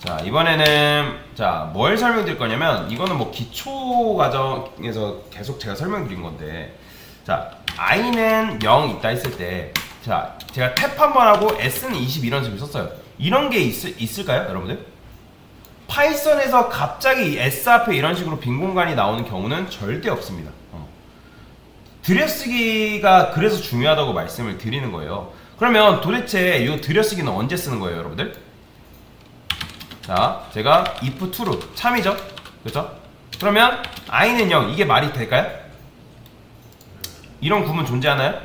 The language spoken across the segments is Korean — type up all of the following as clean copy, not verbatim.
자, 이번에는 자, 뭘 설명드릴 거냐면 이거는 뭐 기초 과정에서 계속 제가 설명드린 건데, 자, i는 0 있다 했을 때, 자, 제가 탭 한번 하고 s는 20 이런 식으로 썼어요. 이런 게 있을까요, 여러분들? 파이썬에서 갑자기 s 앞에 이런 식으로 빈 공간이 나오는 경우는 절대 없습니다. 들여쓰기가 그래서 중요하다고 말씀을 드리는 거예요. 그러면 도대체 이 들여쓰기는 언제 쓰는 거예요, 여러분들? 자, 제가 if true 참이죠, 그렇죠? 그러면 i는 0, 이게 말이 될까요? 이런 구문 존재하나요?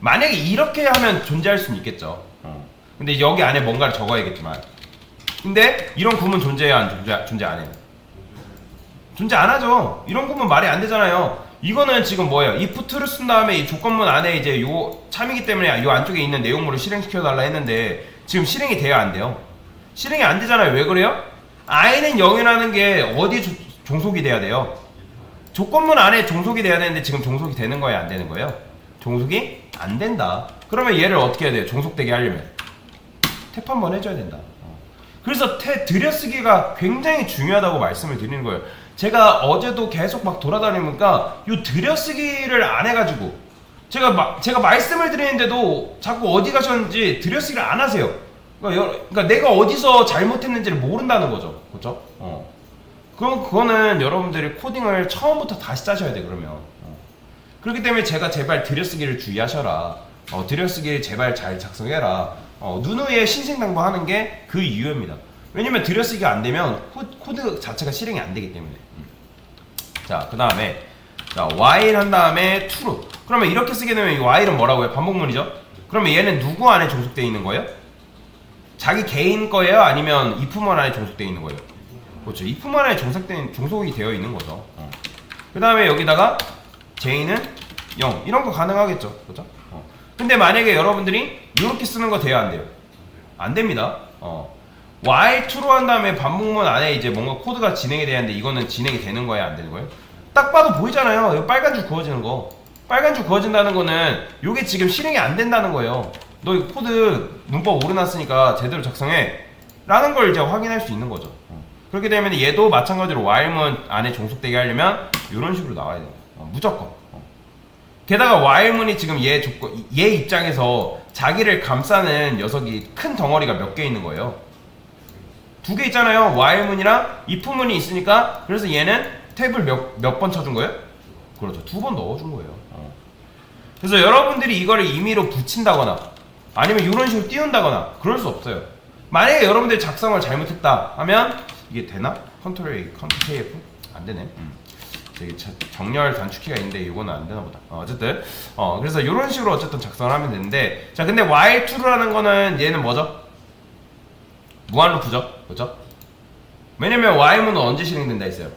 만약에 이렇게 하면 존재할 수는 있겠죠. 근데 여기 안에 뭔가를 적어야겠지만, 근데 이런 구문 존재 안 해요? 존재 안 하죠. 이런 구문 말이 안 되잖아요. 이거는 지금 뭐예요? if true 쓴 다음에 이 조건문 안에 이제 요 참이기 때문에 요 안쪽에 있는 내용물을 실행시켜 달라 했는데 지금 실행이 돼요, 안 돼요? 실행이 안 되잖아요. 왜 그래요? i는 0이라는 게 어디 종속이 돼야 돼요? 조건문 안에 종속이 돼야 되는데 지금 종속이 되는 거예요, 안 되는 거예요? 종속이 안 된다. 그러면 얘를 어떻게 해야 돼요? 종속되게 하려면 탭 한번 해줘야 된다. 그래서 들여쓰기가 굉장히 중요하다고 말씀을 드리는 거예요. 제가 어제도 계속 막 돌아다니니까 요 들여쓰기를 안 해가지고 제가 말씀을 드리는데도 자꾸 어디 가셨는지 들여쓰기를 안 하세요. 그러니까 내가 어디서 잘못했는지를 모른다는 거죠. 그렇죠? 그럼 그거는 여러분들이 코딩을 처음부터 다시 짜셔야 돼, 그러면. 그렇기 때문에 제가 제발 들여쓰기를 주의하셔라. 들여쓰기 제발 잘 작성해라. 누누이 신신당부하는 게 그 이유입니다. 왜냐면 들여쓰기가 안 되면 코드 자체가 실행이 안 되기 때문에. 자, 그 다음에 자, while 한 다음에 true. 그러면 이렇게 쓰게 되면 이 while은 뭐라고요? 반복문이죠? 그러면 얘는 누구 안에 종속되어 있는 거예요? 자기 개인 거예요? 아니면 if문 안에 종속되어 있는 거예요? 그렇죠. if문 안에 종속이 되어 있는 거죠. 그 다음에 여기다가 j는 0 이런 거 가능하겠죠. 그렇죠? 근데 만약에 여러분들이 이렇게 쓰는 거 돼요, 안 돼요? 안 됩니다. while true 한 다음에 반복문 안에 이제 뭔가 코드가 진행이 돼야 하는데 이거는 진행이 되는 거예요, 안 되는 거예요? 딱 봐도 보이잖아요. 이거 빨간 줄 그어지는 거. 빨간 줄 그어진다는 거는 이게 지금 실행이 안 된다는 거예요. 너 이거 코드 문법 오르났으니까 제대로 작성해 라는 걸 이제 확인할 수 있는 거죠. 그렇게 되면 얘도 마찬가지로 while문 안에 종속되게 하려면 이런 식으로 나와야 돼요. 무조건. 게다가 while문이 지금 얘 입장에서 자기를 감싸는 녀석이 큰 덩어리가 몇 개 있는 거예요. 2개 있잖아요. while문이랑 if문이 있으니까. 그래서 얘는 탭을 몇 번 쳐준 거예요? 그렇죠. 2번 넣어준 거예요. 그래서 여러분들이 이거를 임의로 붙인다거나 아니면 이런 식으로 띄운다거나 그럴 수 없어요. 만약에 여러분들이 작성을 잘못했다 하면 이게 되나? 컨트롤 A, 컨트롤 KF? 안 되네. 되게 정렬 단축키가 있는데 이거는 안 되나 보다. 어쨌든 그래서 이런 식으로 어쨌든 작성을 하면 되는데, 자, 근데 while true라는 거는 얘는 뭐죠? 무한 루프죠, 그렇죠? 왜냐면 while문은 언제 실행된다 했어요?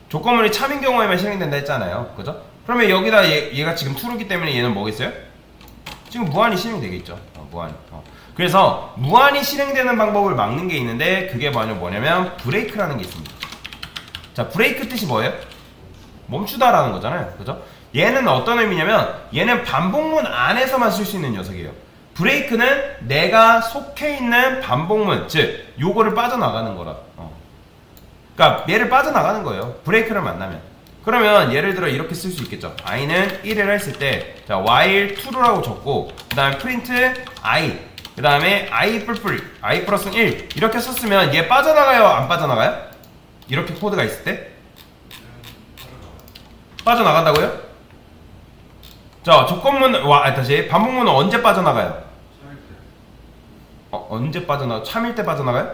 조건문이 참인 경우에만 실행된다 했잖아요, 그죠? 그러면 여기다 얘가 지금 true이기 때문에 얘는 뭐겠어요? 지금 무한히 실행되겠죠. 무한히. 그래서 무한히 실행되는 방법을 막는 게 있는데 그게 뭐냐면 브레이크라는 게 있습니다. 자, 브레이크 뜻이 뭐예요? 멈추다라는 거잖아요, 그죠? 얘는 어떤 의미냐면 얘는 반복문 안에서만 쓸 수 있는 녀석이에요. 브레이크는 내가 속해 있는 반복문, 즉 요거를 빠져나가는 거라. 그러니까 얘를 빠져나가는 거예요. 브레이크를 만나면. 그러면 예를 들어 이렇게 쓸 수 있겠죠. i는 1을 했을 때, 자, while true라고 적고 그 다음에 print i, 그 다음에 i 플러스 1 이렇게 썼으면 얘 빠져나가요, 안 빠져나가요? 이렇게 코드가 있을 때 빠져나간다고요? 자, 다시 반복문은 언제 빠져나가요? 언제 빠져나가요? 참일 때 빠져나가요?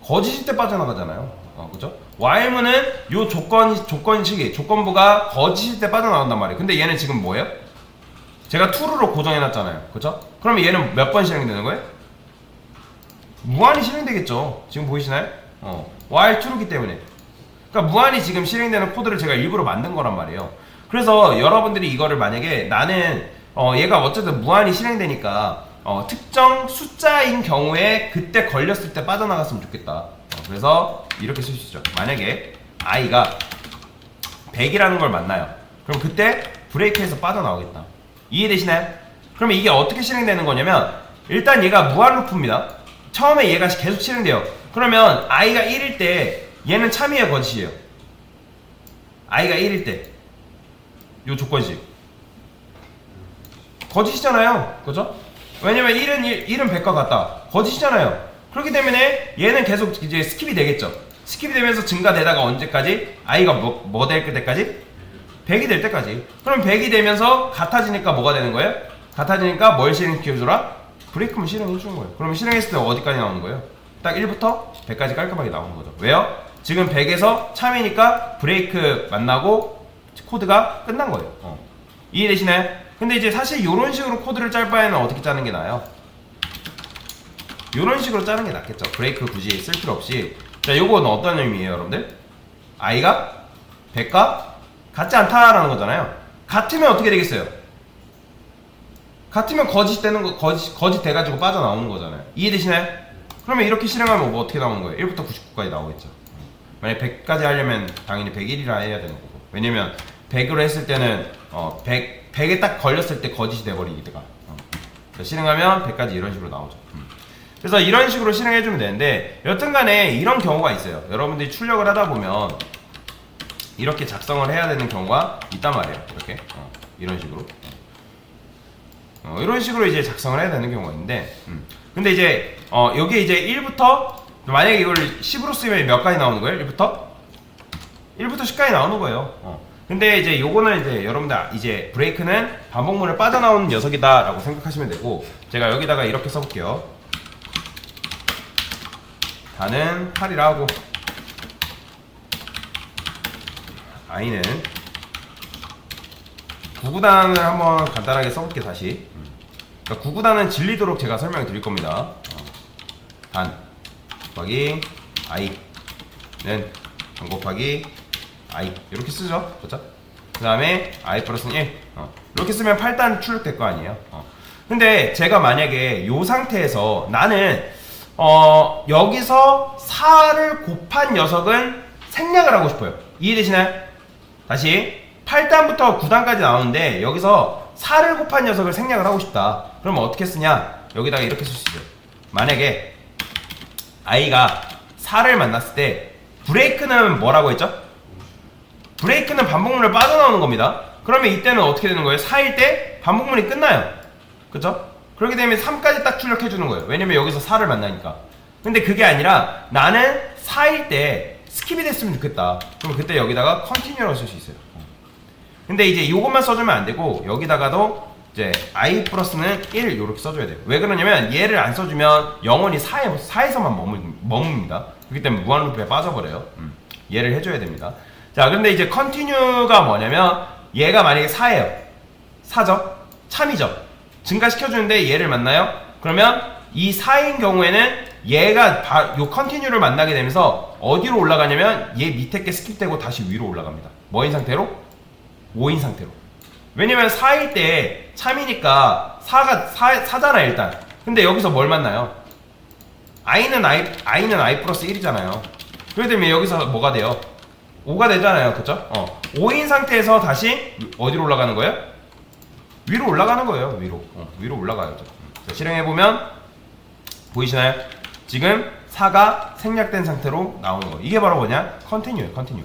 거짓일 때 빠져나가잖아요. 그죠? while문은 요 조건부가 거짓일 때 빠져나간단 말이에요. 근데 얘는 지금 뭐예요? 제가 true로 고정해놨잖아요. 그죠? 그러면 얘는 몇 번 실행되는 거예요? 무한히 실행되겠죠. 지금 보이시나요? while true이기 때문에. 그러니까 무한히 지금 실행되는 코드를 제가 일부러 만든 거란 말이에요. 그래서 여러분들이 이거를 만약에 나는 얘가 어쨌든 무한히 실행되니까 특정 숫자인 경우에 그때 걸렸을 때 빠져나갔으면 좋겠다. 그래서 이렇게 쓸 수 있죠. 만약에 i가 100이라는 걸 만나요. 그럼 그때 브레이크에서 빠져나오겠다. 이해되시나요? 그러면 이게 어떻게 실행되는 거냐면 일단 얘가 무한 루프입니다. 처음에 얘가 계속 실행돼요. 그러면 i가 1일 때 얘는 참이에요, 거짓이에요? i가 1일 때 요 조건식 거짓이잖아요, 그죠? 왜냐면 1은 100과 같다, 거짓이잖아요. 그렇기 때문에 얘는 계속 이제 스킵이 되겠죠. 스킵이 되면서 증가되다가 언제까지? i가 뭐 될 때까지? 100이 될 때까지. 그럼 100이 되면서 같아지니까 뭐가 되는 거예요? 같아지니까 뭘 실행시켜주라? 브레이크만 실행해주는 거예요. 그럼 실행했을 때 어디까지 나오는 거예요? 딱 1부터 100까지 깔끔하게 나오는 거죠. 왜요? 지금 100에서 참이니까 브레이크 만나고 코드가 끝난 거예요. 이해되시나요? 근데 이제 사실 이런 식으로 코드를 짤 바에는 어떻게 짜는 게 나아요? 이런 식으로 짜는 게 낫겠죠. 브레이크 굳이 쓸 필요 없이. 자, 요건 어떤 의미예요, 여러분들? i가 100과 같지 않다라는 거잖아요. 같으면 어떻게 되겠어요? 같으면 거짓 되는 거, 거짓 돼가지고 빠져나오는 거잖아요. 이해되시나요? 그러면 이렇게 실행하면 뭐 어떻게 나오는 거예요? 1부터 99까지 나오겠죠. 만약 100까지 하려면 당연히 101이라 해야 되는 거고. 왜냐면 100으로 했을 때는 100에 딱 걸렸을 때 거짓이 돼버리니까. 실행하면 100까지 이런 식으로 나오죠. 그래서 이런 식으로 실행해주면 되는데, 여튼간에 이런 경우가 있어요. 여러분들이 출력을 하다 보면 이렇게 작성을 해야 되는 경우가 있단 말이에요. 이렇게 이런 식으로 이런 식으로 이제 작성을 해야 되는 경우가 있는데, 근데 이제 여기 이제 1부터 만약에 이걸 10으로 쓰면 몇 가지 나오는 거예요? 1부터 10까지 나오는 거예요. 근데 이제 요거는 이제 여러분들 이제 브레이크는 반복문을 빠져나오는 녀석이다 라고 생각하시면 되고, 제가 여기다가 이렇게 써볼게요. 다는 8이라 하고 i는 9구단을 한번 간단하게 써볼게요. 다시. 그러니까 9구단은 질리도록 제가 설명을 드릴 겁니다. 단 곱하기 i는 단 곱하기 i 이렇게 쓰죠. 그렇죠? 그 다음에 i 플러스 1 이렇게 쓰면 8단 출력될 거 아니에요. 근데 제가 만약에 이 상태에서 나는 여기서 4를 곱한 녀석은 생략을 하고 싶어요. 이해되시나요? 다시 8단부터 9단까지 나오는데 여기서 4를 곱한 녀석을 생략을 하고 싶다. 그러면 어떻게 쓰냐? 여기다가 이렇게 쓸 수 있어요. 만약에 i가 4를 만났을 때 브레이크는 뭐라고 했죠? 브레이크는 반복문을 빠져나오는 겁니다. 그러면 이때는 어떻게 되는 거예요? 4일 때 반복문이 끝나요. 그쵸? 그렇게 되면 3까지 딱 출력해주는 거예요. 왜냐면 여기서 4를 만나니까. 근데 그게 아니라 나는 4일 때 스킵이 됐으면 좋겠다. 그럼 그때 여기다가 continue라고 쓸 수 있어요. 근데 이제 이것만 써주면 안 되고 여기다가도 이제 i 플러스는 1 이렇게 써줘야 돼요. 왜 그러냐면 얘를 안 써주면 영원히 4에서만 머뭅니다. 그렇기 때문에 무한루프에 빠져버려요. 얘를 해줘야 됩니다. 자, 근데 이제 continue가 뭐냐면 얘가 만약에 4예요. 4죠? 참이죠? 증가시켜주는데 얘를 만나요? 그러면 이 4인 경우에는 얘가 요 continue를 만나게 되면서 어디로 올라가냐면 얘 밑에 게 스킵되고 다시 위로 올라갑니다. 뭐인 상태로? 5인 상태로. 왜냐면 4일 때 참이니까 4잖아 일단. 근데 여기서 뭘 만나요? i는 i 플러스 1이잖아요. 그렇기 때문에 여기서 뭐가 돼요? 5가 되잖아요. 그쵸? 5인 상태에서 다시 어디로 올라가는 거예요? 위로 올라가는 거예요. 위로 올라가야죠. 자, 실행해보면 보이시나요? 지금 4가 생략된 상태로 나오는 거. 이게 바로 뭐냐? 컨티뉴예요. 컨티뉴.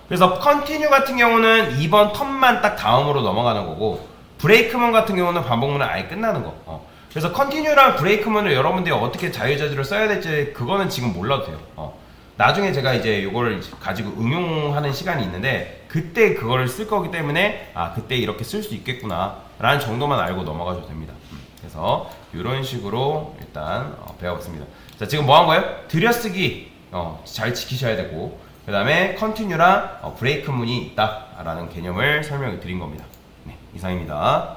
그래서 컨티뉴 같은 경우는 이번 턴만 딱 다음으로 넘어가는 거고, 브레이크문 같은 경우는 반복문은 아예 끝나는 거. 그래서 컨티뉴랑 브레이크문을 여러분들이 어떻게 자유자재로 써야 될지 그거는 지금 몰라도 돼요. 나중에 제가 이제 이거를 가지고 응용하는 시간이 있는데 그때 그거를 쓸 거기 때문에 그때 이렇게 쓸 수 있겠구나 라는 정도만 알고 넘어가셔도 됩니다. 그래서 이런 식으로 일단 배워봤습니다. 자, 지금 뭐 한 거예요? 들여쓰기 잘 지키셔야 되고, 그 다음에 컨티뉴랑 브레이크문이 있다 라는 개념을 설명을 드린 겁니다. 네, 이상입니다.